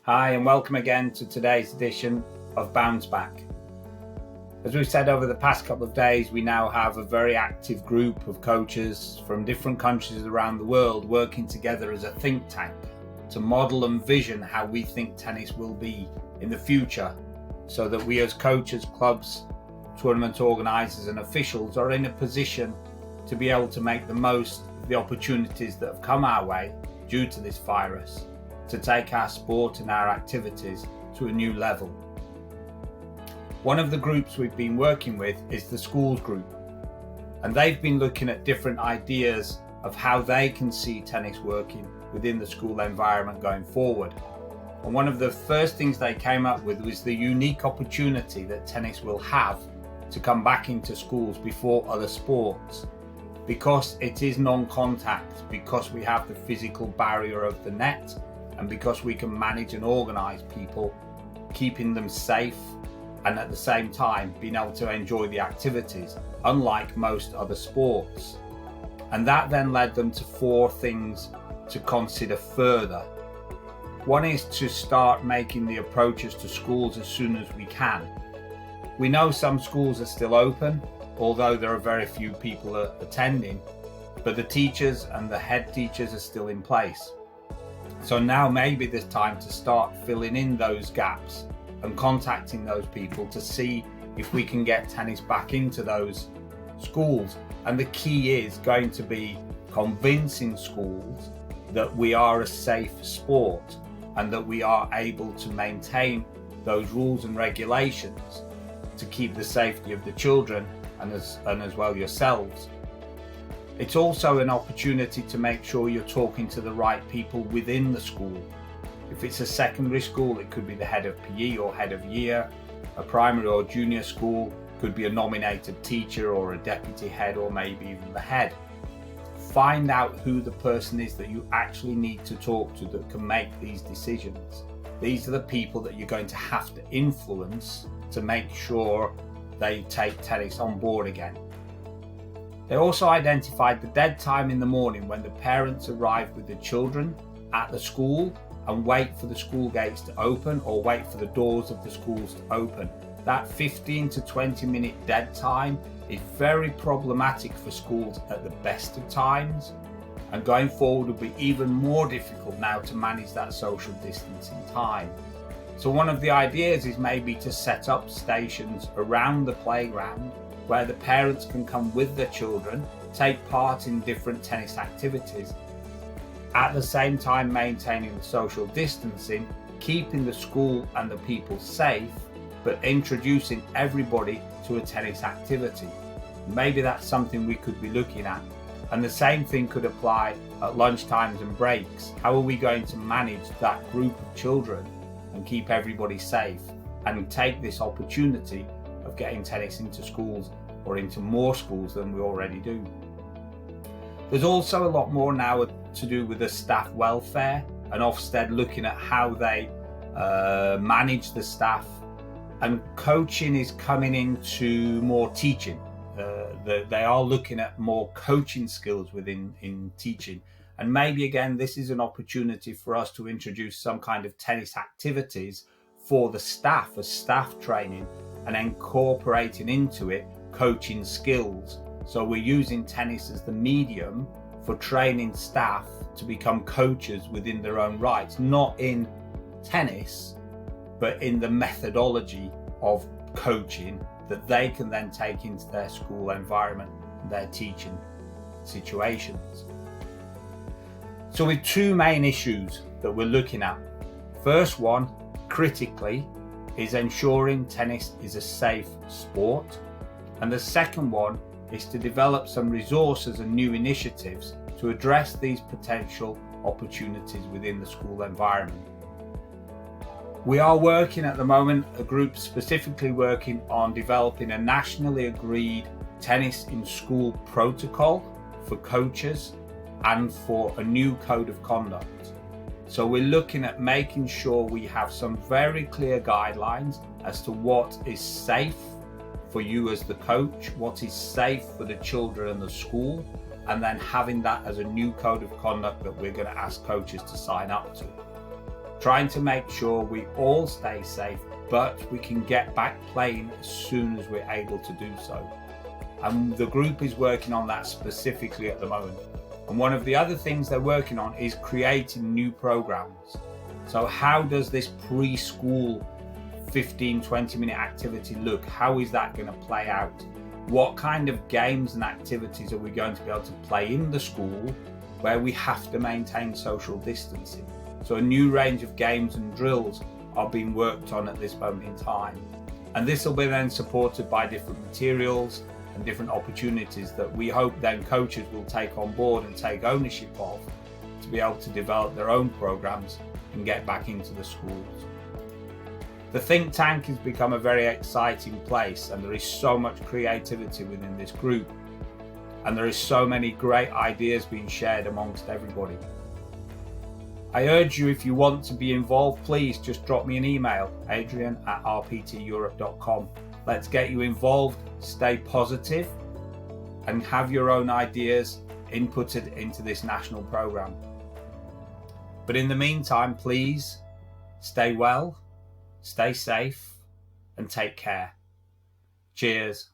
Hi and welcome again to today's edition of BounceBack. As we've said over the past couple of days, we now have a very active group of coaches from different countries around the world working together as a think tank to model and vision how we think tennis will be in the future, so that we as coaches, clubs, tournament organisers and officials are in a position to be able to make the most of the opportunities that have come our way due to this virus, to take our sport and our activities to a new level. One of the groups we've been working with is the schools group, and they've been looking at different ideas of how they can see tennis working within the school environment going forward. And one of the first things they came up with was the unique opportunity that tennis will have to come back into schools before other sports, because it is non-contact, because we have the physical barrier of the net, and because we can manage and organise people, keeping them safe and at the same time being able to enjoy the activities, unlike most other sports. And that then led them to 4 things to consider further. One is to start making the approaches to schools as soon as we can. We know some schools are still open, although there are very few people attending, but the teachers and the head teachers are still in place. So now maybe there's time to start filling in those gaps and contacting those people to see if we can get tennis back into those schools. And the key is going to be convincing schools that we are a safe sport and that we are able to maintain those rules and regulations to keep the safety of the children and as well yourselves. It's also an opportunity to make sure you're talking to the right people within the school. If it's a secondary school, it could be the head of PE or head of year. A primary or junior school could be a nominated teacher or a deputy head, or maybe even the head. Find out who the person is that you actually need to talk to that can make these decisions. These are the people that you're going to have to influence to make sure they take tennis on board again. They also identified the dead time in the morning when the parents arrive with the children at the school and wait for the school gates to open or wait for the doors of the schools to open. That 15 to 20 minute dead time is very problematic for schools at the best of times, and going forward will be even more difficult now to manage that social distancing time. So one of the ideas is maybe to set up stations around the playground where the parents can come with their children, take part in different tennis activities, at the same time maintaining the social distancing, keeping the school and the people safe, but introducing everybody to a tennis activity. Maybe that's something we could be looking at. And the same thing could apply at lunchtimes and breaks. How are we going to manage that group of children and keep everybody safe and take this opportunity of getting tennis into schools, or into more schools than we already do? There's also a lot more now to do with the staff welfare, and Ofsted looking at how they manage the staff, and coaching is coming into more teaching. They are looking at more coaching skills in teaching, and maybe again this is an opportunity for us to introduce some kind of tennis activities for the staff as staff training, and incorporating into it coaching skills. So we're using tennis as the medium for training staff to become coaches within their own rights, not in tennis, but in the methodology of coaching that they can then take into their school environment and their teaching situations. So with 2 main issues that we're looking at. First one, critically, is ensuring tennis is a safe sport. And the second one is to develop some resources and new initiatives to address these potential opportunities within the school environment. We are working at the moment, a group specifically working on developing a nationally agreed tennis in school protocol for coaches and for a new code of conduct. So we're looking at making sure we have some very clear guidelines as to what is safe for you as the coach, what is safe for the children and the school, and then having that as a new code of conduct that we're going to ask coaches to sign up to. trying to make sure we all stay safe, but we can get back playing as soon as we're able to do so. And the group is working on that specifically at the moment. And one of the other things they're working on is creating new programs. So how does this preschool 15-20 minute activity look? How is that going to play out? What kind of games and activities are we going to be able to play in the school where we have to maintain social distancing? So a new range of games and drills are being worked on at this moment in time. And this will be then supported by different materials and different opportunities that we hope then coaches will take on board and take ownership of to be able to develop their own programs and get back into the schools. The think tank has become a very exciting place, and there is so much creativity within this group, and there is so many great ideas being shared amongst everybody. I urge you, if you want to be involved, please just drop me an email, adrian@rpteurope.com. Let's get you involved, stay positive, and have your own ideas inputted into this national program. But in the meantime, please stay well, stay safe, and take care. Cheers.